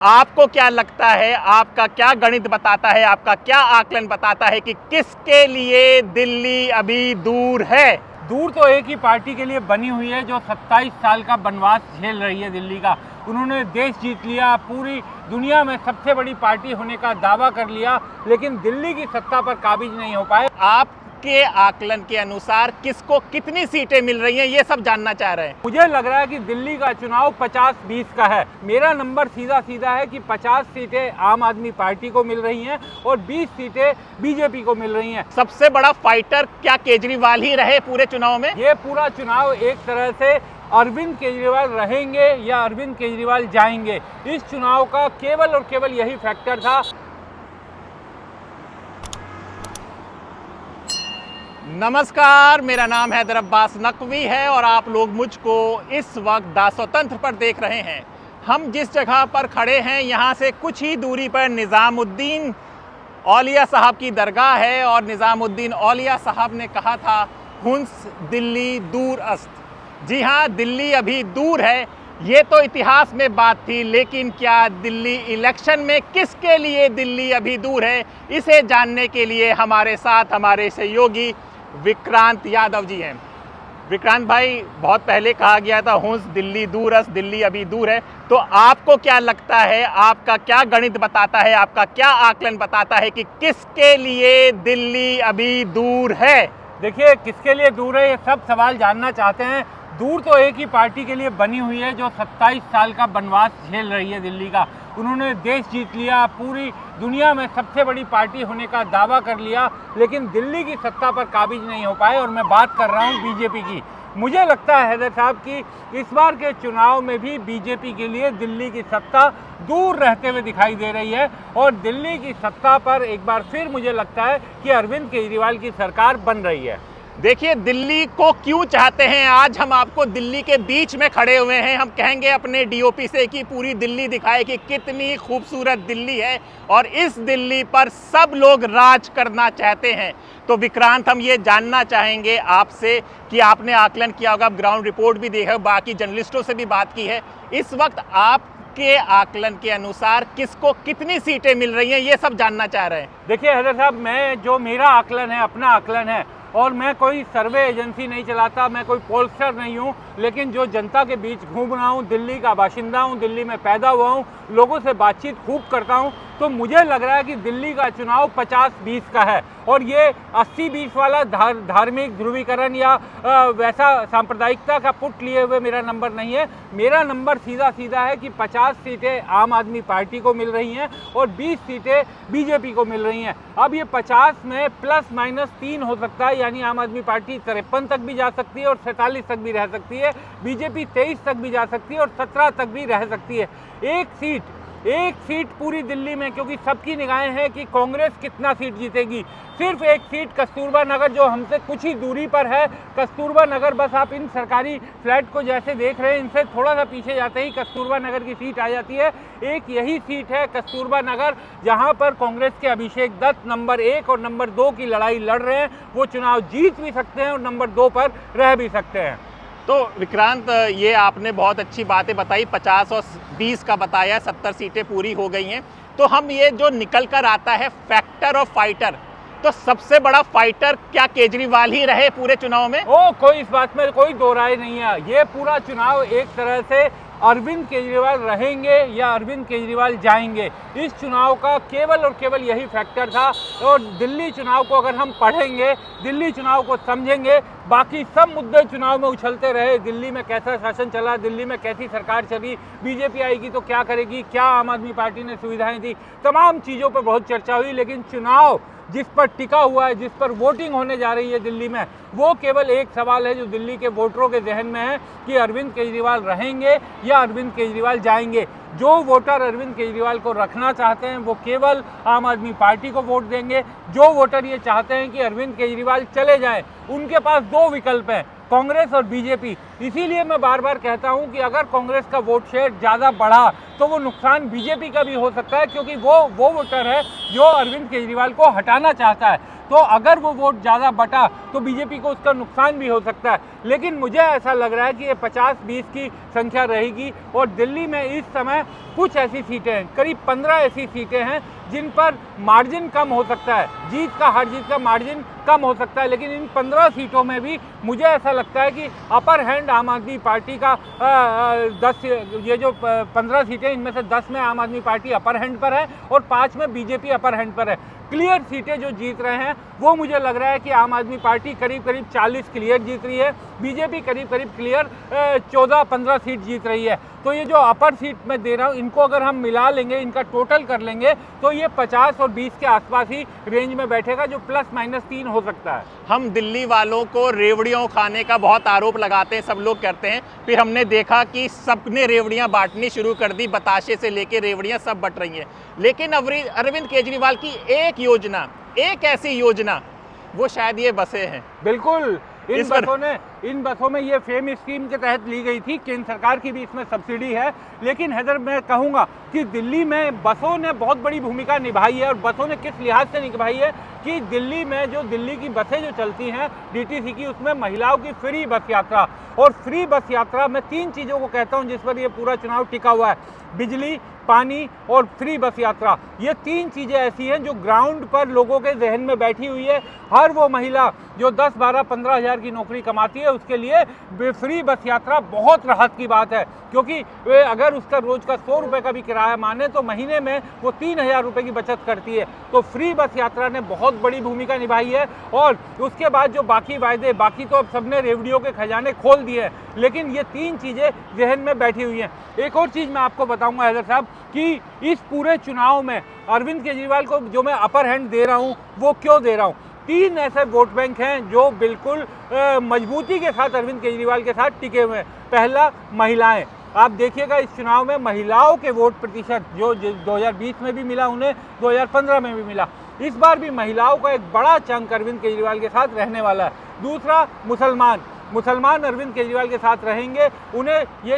आपको क्या लगता है, आपका क्या गणित बताता है, आपका क्या आकलन बताता है कि किसके लिए दिल्ली अभी दूर है? दूर तो एक ही पार्टी के लिए बनी हुई है जो 27 साल का बनवास झेल रही है दिल्ली का। उन्होंने देश जीत लिया, पूरी दुनिया में सबसे बड़ी पार्टी होने का दावा कर लिया, लेकिन दिल्ली की सत्ता पर काबिज नहीं हो पाए। आपके आकलन के अनुसार किसको कितनी सीटें मिल रही हैं, ये सब जानना चाह रहे हैं। मुझे लग रहा है कि दिल्ली का चुनाव 50-20 का है। मेरा नंबर सीधा सीधा है कि 50 सीटें आम आदमी पार्टी को मिल रही हैं और 20 सीटें बीजेपी को मिल रही हैं। सबसे बड़ा फाइटर क्या केजरीवाल ही रहे पूरे चुनाव में? ये पूरा चुनाव एक तरह से अरविंद केजरीवाल रहेंगे या अरविंद केजरीवाल जाएंगे, इस चुनाव का केवल और केवल यही फैक्टर था। नमस्कार, मेरा नाम हैदर अब्बास नकवी है और आप लोग मुझको इस वक्त दासोतंत्र पर देख रहे हैं। हम जिस जगह पर खड़े हैं यहाँ से कुछ ही दूरी पर निज़ामुद्दीन औलिया साहब की दरगाह है और निज़ामुद्दीन औलिया साहब ने कहा था, हुन्स दिल्ली दूर अस्त। जी हाँ, दिल्ली अभी दूर है, ये तो इतिहास में बात थी, लेकिन क्या दिल्ली इलेक्शन में किसके लिए दिल्ली अभी दूर है, इसे जानने के लिए हमारे साथ हमारे सहयोगी विक्रांत यादव जी हैं। विक्रांत भाई, बहुत पहले कहा गया था हुन्स दिल्ली दूर अस्त, दिल्ली अभी दूर है, तो आपको क्या लगता है, आपका क्या गणित बताता है, आपका क्या आकलन बताता है कि किसके लिए दिल्ली अभी दूर है? देखिए, किसके लिए दूर है, ये सब सवाल जानना चाहते हैं। दूर तो एक ही पार्टी के लिए बनी हुई है जो 27 साल का बनवास झेल रही है दिल्ली का। उन्होंने देश जीत लिया, पूरी दुनिया में सबसे बड़ी पार्टी होने का दावा कर लिया, लेकिन दिल्ली की सत्ता पर काबिज नहीं हो पाए। और मैं बात कर रहा हूँ बीजेपी की। मुझे लगता है हैदर साहब कि इस बार के चुनाव में भी बीजेपी के लिए दिल्ली की सत्ता दूर रहते हुए दिखाई दे रही है और दिल्ली की सत्ता पर एक बार फिर मुझे लगता है कि अरविंद केजरीवाल की सरकार बन रही है। देखिए, दिल्ली को क्यों चाहते हैं, आज हम आपको दिल्ली के बीच में खड़े हुए हैं। हम कहेंगे अपने डीओपी से कि पूरी दिल्ली दिखाए कि कितनी खूबसूरत दिल्ली है और इस दिल्ली पर सब लोग राज करना चाहते हैं। तो विक्रांत, हम ये जानना चाहेंगे आपसे कि आपने आकलन किया होगा, ग्राउंड रिपोर्ट भी देखा, बाकी जर्नलिस्टों से भी बात की है, इस वक्त आपके आकलन के अनुसार किसको कितनी सीटें मिल रही हैं, ये सब जानना चाह रहे हैं। देखिए हैदर साहब, मेरा आकलन है, अपना आकलन है, और मैं कोई सर्वे एजेंसी नहीं चलाता, मैं कोई पोलस्टर नहीं हूँ, लेकिन जो जनता के बीच घूम रहा हूँ, दिल्ली का बाशिंदा हूँ, दिल्ली में पैदा हुआ हूँ, लोगों से बातचीत खूब करता हूँ, तो मुझे लग रहा है कि दिल्ली का चुनाव 50-20 का है। और ये 80-20 वाला धार्मिक ध्रुवीकरण या वैसा सांप्रदायिकता का पुट लिए हुए मेरा नंबर नहीं है। मेरा नंबर सीधा सीधा है कि 50 सीटें आम आदमी पार्टी को मिल रही हैं और 20 सीटें बीजेपी को मिल रही हैं। अब ये 50 में +-3 हो सकता है, यानी आम आदमी पार्टी 53 तक भी जा सकती है और 47 तक भी रह सकती है, बीजेपी 23 तक भी जा सकती है और 17 तक भी रह सकती है। एक सीट पूरी दिल्ली में, क्योंकि सबकी निगाहें हैं कि कांग्रेस कितना सीट जीतेगी। सिर्फ एक सीट कस्तूरबा नगर, जो हमसे कुछ ही दूरी पर है, कस्तूरबा नगर, बस आप इन सरकारी फ्लैट को जैसे देख रहे हैं, इनसे थोड़ा सा पीछे जाते ही कस्तूरबा नगर की सीट आ जाती है। एक यही सीट है कस्तूरबा नगर, जहां पर कांग्रेस के अभिषेक दत्त नंबर 1 और नंबर 2 की लड़ाई लड़ रहे हैं। वो चुनाव जीत भी सकते हैं और नंबर 2 पर रह भी सकते हैं। तो विक्रांत, ये आपने बहुत अच्छी बातें बताई, 50 और 20 का बताया, 70 सीटें पूरी हो गई हैं। तो हम ये जो निकल कर आता है फैक्टर और फाइटर, तो सबसे बड़ा फाइटर क्या केजरीवाल ही रहे पूरे चुनाव में? कोई इस बात में कोई दो राय नहीं है। ये पूरा चुनाव एक तरह से अरविंद केजरीवाल रहेंगे या अरविंद केजरीवाल जाएंगे, इस चुनाव का केवल और केवल यही फैक्टर था। और दिल्ली चुनाव को अगर हम पढ़ेंगे, दिल्ली चुनाव को समझेंगे, बाकी सब मुद्दे चुनाव में उछलते रहे, दिल्ली में कैसा शासन चला, दिल्ली में कैसी सरकार चली, बीजेपी आएगी तो क्या करेगी, क्या आम आदमी पार्टी ने सुविधाएं दी, तमाम चीज़ों पर बहुत चर्चा हुई। लेकिन चुनाव जिस पर टिका हुआ है, जिस पर वोटिंग होने जा रही है दिल्ली में, वो केवल एक सवाल है जो दिल्ली के वोटरों के जहन में है कि अरविंद केजरीवाल रहेंगे या अरविंद केजरीवाल जाएंगे। जो वोटर अरविंद केजरीवाल को रखना चाहते हैं वो केवल आम आदमी पार्टी को वोट देंगे। जो वोटर ये चाहते हैं कि अरविंद केजरीवाल चले जाएं, उनके पास 2 विकल्प हैं, कांग्रेस और बीजेपी। इसीलिए मैं बार बार कहता हूं कि अगर कांग्रेस का वोट शेयर ज़्यादा बढ़ा तो वो नुकसान बीजेपी का भी हो सकता है, क्योंकि वो वोटर है जो अरविंद केजरीवाल को हटाना चाहता है। तो अगर वो वोट ज़्यादा बटा तो बीजेपी को उसका नुकसान भी हो सकता है। लेकिन मुझे ऐसा लग रहा है कि ये 50-20 की संख्या रहेगी और दिल्ली में इस समय कुछ ऐसी सीटें हैं, करीब 15 ऐसी सीटें हैं जिन पर मार्जिन कम हो सकता है, जीत का हर जीत का मार्जिन कम हो सकता है। लेकिन इन 15 सीटों में भी मुझे ऐसा लगता है कि अपर हैंड आम आदमी पार्टी का 10 ये जो 15 सीटें इनमें से 10 में आम आदमी पार्टी अपर हैंड पर है और 5 में बीजेपी अपर हैंड पर है। क्लियर सीटें जो जीत रहे हैं वो मुझे लग रहा है कि आम आदमी पार्टी करीब 40 क्लियर जीत रही है, बीजेपी करीब क्लियर 14-15 सीट जीत रही है। तो ये जो अपर सीट मैं दे रहा हूँ इनको अगर हम मिला लेंगे, इनका टोटल कर लेंगे तो ये 50 और 20 के आसपास ही रेंज में बैठेगा, जो +-3 हो सकता है। हम दिल्ली वालों को रेवड़ियों खाने का बहुत आरोप लगाते हैं, सब लोग करते हैं, फिर हमने देखा कि सबने रेवड़ियां बांटनी शुरू कर दी, बताशे से लेके रेवड़ियां सब बट रही हैं। लेकिन अरविंद केजरीवाल की एक योजना, एक ऐसी योजना, वो शायद ये बसें हैं। बिल्कुल, इन बसों में ये फेम स्कीम के तहत ली गई थी, केंद्र सरकार की भी इसमें सब्सिडी है। लेकिन हैदर, मैं कहूँगा कि दिल्ली में बसों ने बहुत बड़ी भूमिका निभाई है। और बसों ने किस लिहाज से निभाई है कि दिल्ली में जो दिल्ली की बसें जो चलती हैं डीटीसी की, उसमें महिलाओं की फ्री बस यात्रा, और फ्री बस यात्रा मैं 3 चीज़ों को कहता हूँ जिस पर ये पूरा चुनाव टिका हुआ है, बिजली, पानी और फ्री बस यात्रा। ये 3 चीज़ें ऐसी हैं जो ग्राउंड पर लोगों के जहन में बैठी हुई है। हर वो महिला जो 10, 12, 15 हज़ार की नौकरी कमाती है उसके लिए फ्री बस यात्रा बहुत राहत की बात है, क्योंकि वे अगर उसका रोज का 100 रुपये का भी किराया माने तो महीने में वो 3000 रुपये की बचत करती है। तो फ्री बस यात्रा ने बहुत बड़ी भूमिका निभाई है। और उसके बाद जो बाकी वायदे, बाकी तो अब सबने रेवड़ियों के खजाने खोल दिए हैं, लेकिन ये 3 चीज़ें जहन में बैठी हुई हैं। एक और चीज़ मैं आपको बताऊंगा हैदर साहब कि इस पूरे चुनाव में अरविंद केजरीवाल को जो मैं अपर हैंड दे रहा हूँ वो क्यों दे रहा हूँ। 3 ऐसे वोट बैंक हैं जो बिल्कुल मजबूती के साथ अरविंद केजरीवाल के साथ टिके हुए हैं। पहला, महिलाएं। आप देखिएगा इस चुनाव में महिलाओं के वोट प्रतिशत जो 2020 में भी मिला उन्हें, 2015 में भी मिला, इस बार भी महिलाओं का एक बड़ा चंक अरविंद केजरीवाल के साथ रहने वाला है। दूसरा, मुसलमान अरविंद केजरीवाल के साथ रहेंगे। उन्हें ये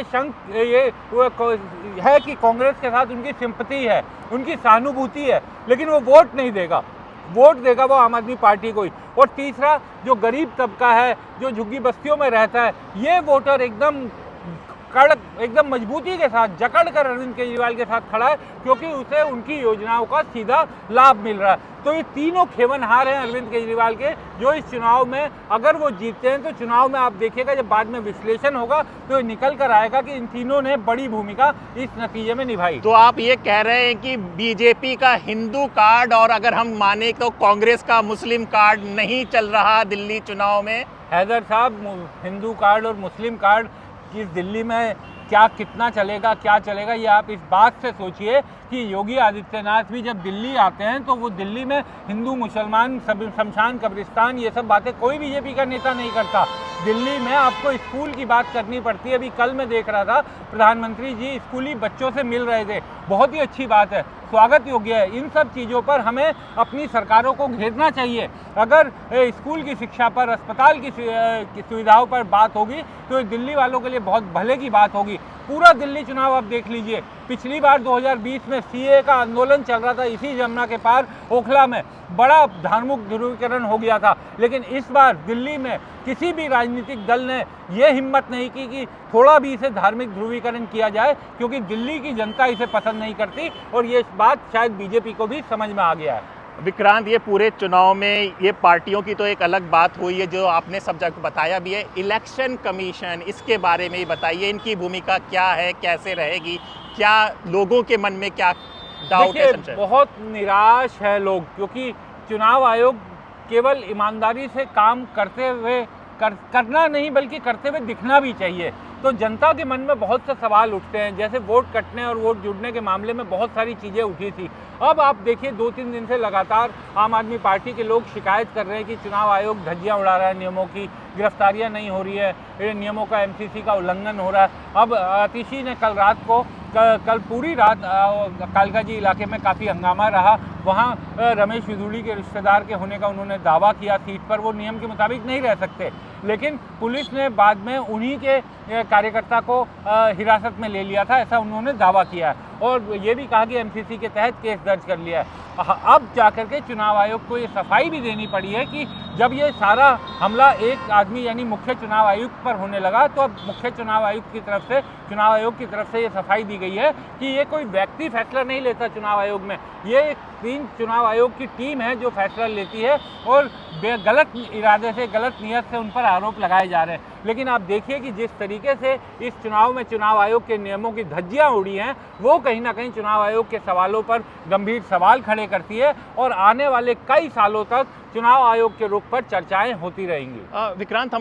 है कि कांग्रेस के साथ उनकी सिंपैथी है, उनकी सहानुभूति है, लेकिन वो वोट नहीं देगा, वोट देगा वो आम आदमी पार्टी को ही। और तीसरा, जो गरीब तबका है, जो झुग्गी बस्तियों में रहता है, ये वोटर एकदम कड़क, एकदम मजबूती के साथ जकड़ कर अरविंद केजरीवाल के साथ खड़ा है, क्योंकि उसे उनकी योजनाओं का सीधा लाभ मिल रहा है। तो ये तीनों खेवनहार हैं अरविंद केजरीवाल के, जो इस चुनाव में अगर वो जीतते हैं तो चुनाव में आप देखिएगा जब बाद में विश्लेषण होगा तो ये निकल कर आएगा कि इन तीनों ने बड़ी भूमिका इस नतीजे में निभाई। तो आप ये कह रहे हैं कि बीजेपी का हिंदू कार्ड, और अगर हम माने तो कांग्रेस का मुस्लिम कार्ड नहीं चल रहा दिल्ली चुनाव में? हैदर साहब, हिंदू कार्ड और मुस्लिम कार्ड कि दिल्ली में क्या कितना चलेगा, क्या चलेगा, ये आप इस बात से सोचिए कि योगी आदित्यनाथ भी जब दिल्ली आते हैं तो वो दिल्ली में हिंदू मुसलमान शमशान कब्रिस्तान ये सब बातें कोई बीजेपी का नेता नहीं करता। दिल्ली में आपको स्कूल की बात करनी पड़ती है। अभी कल मैं देख रहा था प्रधानमंत्री जी स्कूली बच्चों से मिल रहे थे, बहुत ही अच्छी बात है, स्वागत योग्य है। इन सब चीज़ों पर हमें अपनी सरकारों को घेरना चाहिए। अगर स्कूल की शिक्षा पर, अस्पताल की सुविधाओं पर बात होगी तो दिल्ली वालों के लिए बहुत भले की बात होगी। पूरा दिल्ली चुनाव आप देख लीजिए, पिछली बार 2020 में सीए का आंदोलन चल रहा था इसी जमुना के पार ओखला में, बड़ा धार्मिक ध्रुवीकरण हो गया था। लेकिन इस बार दिल्ली में किसी भी राजनीतिक दल ने यह हिम्मत नहीं की कि थोड़ा भी इसे धार्मिक ध्रुवीकरण किया जाए, क्योंकि दिल्ली की जनता इसे पसंद नहीं करती और ये बात शायद बीजेपी को भी समझ में आ गया है। विक्रांत, ये पूरे चुनाव में ये पार्टियों की तो एक अलग बात हुई है जो आपने सब जगह बताया भी है। इलेक्शन कमीशन, इसके बारे में ही बताइए, इनकी भूमिका क्या है, कैसे रहेगी, क्या लोगों के मन में क्या डाउट है? बहुत निराश है लोग, क्योंकि चुनाव आयोग केवल ईमानदारी से काम करते हुए करना नहीं बल्कि करते हुए दिखना भी चाहिए। तो जनता के मन में बहुत से सवाल उठते हैं, जैसे वोट कटने और वोट जुड़ने के मामले में बहुत सारी चीज़ें उठी थी। अब आप देखिए 2-3 दिन से लगातार आम आदमी पार्टी के लोग शिकायत कर रहे हैं कि चुनाव आयोग धज्जियां उड़ा रहा है नियमों की, गिरफ्तारियां नहीं हो रही है, ये नियमों का एमसीसी का उल्लंघन हो रहा है। अब आतिशी ने कल पूरी रात कालकाजी इलाके में काफ़ी हंगामा रहा। वहाँ रमेश विधूड़ी के रिश्तेदार के होने का उन्होंने दावा किया सीट पर, वो नियम के मुताबिक नहीं रह सकते, लेकिन पुलिस ने बाद में उन्हीं के कार्यकर्ता को हिरासत में ले लिया था, ऐसा उन्होंने दावा किया है और ये भी कहा कि एमसीसी के तहत केस दर्ज कर लिया है। अब जाकर के चुनाव आयोग को ये सफाई भी देनी पड़ी है कि जब ये सारा हमला एक आदमी यानी मुख्य चुनाव आयुक्त पर होने लगा, तो अब मुख्य चुनाव आयुक्त की तरफ से, चुनाव आयोग की तरफ से ये सफाई दी गई है कि ये कोई व्यक्ति फैसला नहीं लेता चुनाव आयोग में, ये एक 3 चुनाव आयोग की टीम है जो फैसला लेती है और गलत इरादे से, गलत नियत से उन पर आरोप लगाए जा रहे हैं। लेकिन आप देखिए कि जिस तरीके से इस चुनाव में चुनाव आयोग के नियमों की धज्जियां उड़ी हैं, वो कहीं ना कहीं चुनाव आयोग के सवालों पर गंभीर सवाल खड़े करती है और आने वाले कई सालों तक चुनाव आयोग के रुख पर चर्चाएं होती रहेंगी। विक्रांत,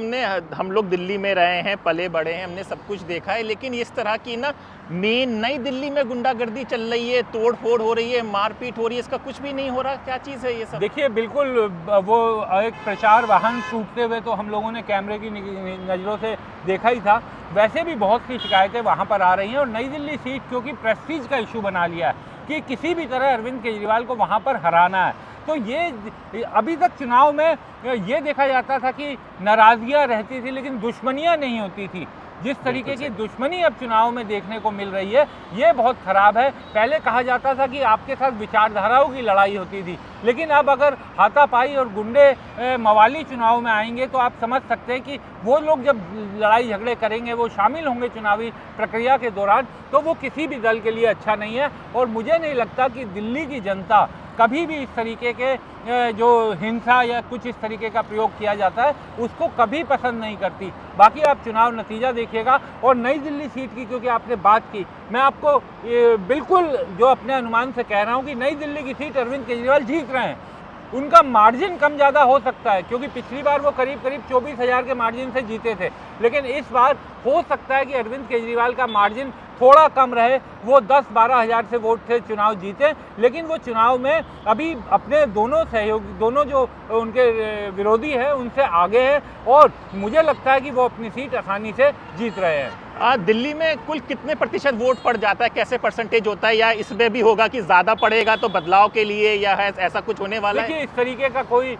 हम लोग दिल्ली में रहे हैं, पले बड़े हैं, हमने सब कुछ देखा है, लेकिन इस तरह की ना नई दिल्ली में गुंडागर्दी चल रही है, तोड़ फोड़ हो रही है, मारपीट हो रही है, इसका कुछ भी नहीं हो रहा, क्या चीज़ है ये सब? देखिए, बिल्कुल वो एक प्रचार वाहन टूटते हुए तो हम लोगों ने कैमरे की नज़रों से देखा ही था। वैसे भी बहुत सी शिकायतें वहाँ पर आ रही हैं और नई दिल्ली सीट क्योंकि प्रेस्टीज का इशू बना लिया है कि किसी भी तरह अरविंद केजरीवाल को वहाँ पर हराना है। तो ये अभी तक चुनाव में ये देखा जाता था कि नाराज़गियाँ रहती थी लेकिन दुश्मनियाँ नहीं होती थी। जिस तरीके की दुश्मनी अब चुनाव में देखने को मिल रही है, ये बहुत ख़राब है। पहले कहा जाता था कि आपके साथ विचारधाराओं की लड़ाई होती थी, लेकिन अब अगर हाथापाई और गुंडे मवाली चुनाव में आएंगे तो आप समझ सकते हैं कि वो लोग जब लड़ाई झगड़े करेंगे, वो शामिल होंगे चुनावी प्रक्रिया के दौरान, तो वो किसी भी दल के लिए अच्छा नहीं है। और मुझे नहीं लगता कि दिल्ली की जनता कभी भी इस तरीके के जो हिंसा या कुछ इस तरीके का प्रयोग किया जाता है उसको कभी पसंद नहीं करती। बाकी आप चुनाव नतीजा देखिएगा। और नई दिल्ली सीट की क्योंकि आपने बात की, मैं आपको बिल्कुल जो अपने अनुमान से कह रहा हूँ कि नई दिल्ली की सीट अरविंद केजरीवाल जीत रहे हैं। उनका मार्जिन कम ज़्यादा हो सकता है क्योंकि पिछली बार वो करीब 24,000 के मार्जिन से जीते थे, लेकिन इस बार हो सकता है कि अरविंद केजरीवाल का मार्जिन थोड़ा कम रहे, वो 10-12 हज़ार से वोट से चुनाव जीते, लेकिन वो चुनाव में अभी अपने दोनों सहयोगी, दोनों जो उनके विरोधी हैं उनसे आगे हैं और मुझे लगता है कि वो अपनी सीट आसानी से जीत रहे हैं। दिल्ली में कुल कितने प्रतिशत वोट पड़ जाता है, कैसे परसेंटेज होता है, या इसमें भी होगा कि ज़्यादा पड़ेगा तो बदलाव के लिए, या है ऐसा कुछ होने वाला है? देखिए, इस तरीके का कोई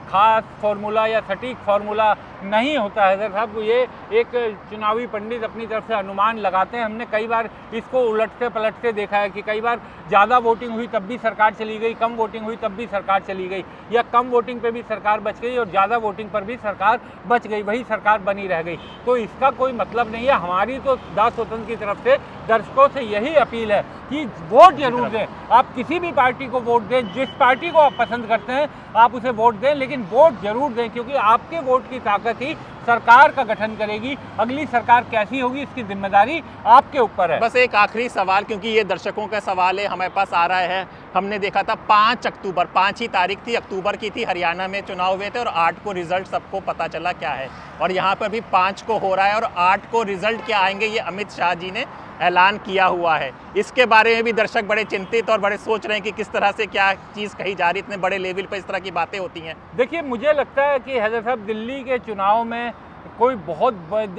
खास फार्मूला या सटीक फार्मूला नहीं होता है साहब। ये एक चुनावी पंडित अपनी तरफ से अनुमान लगाते हैं। हमने कई बार इसको उलटते पलटते देखा है कि कई बार ज़्यादा वोटिंग हुई तब भी सरकार चली गई, कम वोटिंग हुई तब भी सरकार चली गई, या कम वोटिंग पे भी सरकार बच गई और ज़्यादा वोटिंग पर भी सरकार बच गई, वही सरकार बनी रह गई। तो इसका कोई मतलब नहीं है। हमारी तो दास स्वतंत्र की तरफ से दर्शकों से यही अपील है कि वोट जरूर दें। आप किसी भी पार्टी को वोट दें, जिस पार्टी को आप पसंद करते हैं आप उसे वोट दें, लेकिन वोट जरूर दें क्योंकि आपके वोट की ताकत ही सरकार का गठन करेगी। अगली सरकार कैसी होगी इसकी जिम्मेदारी आपके ऊपर है। बस एक आखिरी सवाल, क्योंकि ये दर्शकों का सवाल है, हमारे पास आ रहा है। हमने देखा था 5 अक्टूबर, 5 ही तारीख थी, अक्टूबर की थी, हरियाणा में चुनाव हुए थे और 8 को रिजल्ट सबको पता चला क्या है, और यहाँ पर भी 5 को हो रहा है और 8 को रिजल्ट क्या आएंगे ये अमित शाह जी ने ऐलान किया हुआ है। इसके बारे में भी दर्शक बड़े चिंतित और बड़े सोच रहे हैं कि किस तरह से क्या चीज़ कही जा रही है, इतने बड़े लेवल पर इस तरह की बातें होती हैं। देखिए, मुझे लगता है कि हैदर साहब, दिल्ली के चुनाव में कोई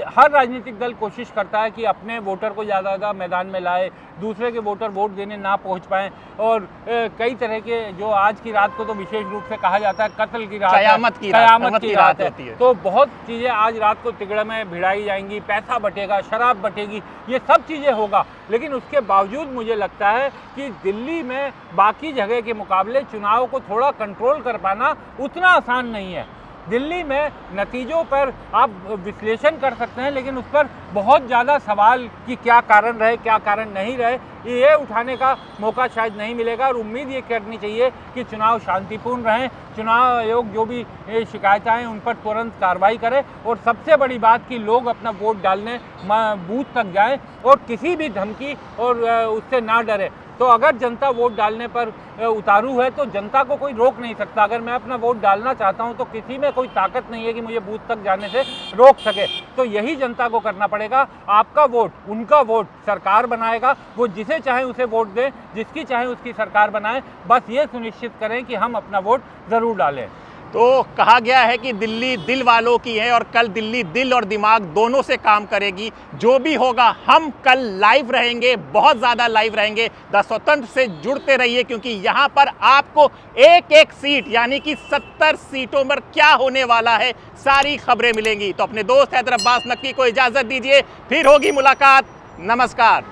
हर राजनीतिक दल कोशिश करता है कि अपने वोटर को ज़्यादा मैदान में लाए, दूसरे के वोटर वोट देने ना पहुंच पाएं, और कई तरह के जो आज की रात को तो विशेष रूप से कहा जाता है कत्ल की रात, कयामत की रात होती है। तो बहुत चीज़ें आज रात को तिगड़े में भिड़ाई जाएंगी, पैसा बटेगा, शराब बटेगी, ये सब चीज़ें होगा। लेकिन उसके बावजूद मुझे लगता है कि दिल्ली में बाकी जगह के मुकाबले चुनाव को थोड़ा कंट्रोल कर पाना उतना आसान नहीं है। दिल्ली में नतीजों पर आप विश्लेषण कर सकते हैं, लेकिन उस पर बहुत ज़्यादा सवाल कि क्या कारण रहे, क्या कारण नहीं रहे, ये उठाने का मौका शायद नहीं मिलेगा। और उम्मीद ये करनी चाहिए कि चुनाव शांतिपूर्ण रहें, चुनाव आयोग जो भी शिकायतें हैं उन पर तुरंत कार्रवाई करे, और सबसे बड़ी बात कि लोग अपना वोट डालने बूथ तक जाएं और किसी भी धमकी और उससे ना डरे। तो अगर जनता वोट डालने पर उतारू है तो जनता को कोई रोक नहीं सकता। अगर मैं अपना वोट डालना चाहता हूं तो किसी में कोई ताकत नहीं है कि मुझे बूथ तक जाने से रोक सके। तो यही जनता को करना पड़ेगा। आपका वोट, उनका वोट सरकार बनाएगा। वो जिसे चाहे उसे वोट दें, जिसकी चाहे उसकी सरकार बनाएं, बस ये सुनिश्चित करें कि हम अपना वोट ज़रूर डालें। तो कहा गया है कि दिल्ली दिल वालों की है और कल दिल्ली दिल और दिमाग दोनों से काम करेगी। जो भी होगा हम कल लाइव रहेंगे, बहुत ज़्यादा लाइव रहेंगे। द स्वतंत्र से जुड़ते रहिए क्योंकि यहाँ पर आपको एक एक सीट यानी कि 70 सीटों पर क्या होने वाला है सारी खबरें मिलेंगी। तो अपने दोस्त हैदर अब्बास नकवी को इजाज़त दीजिए, फिर होगी मुलाकात। नमस्कार।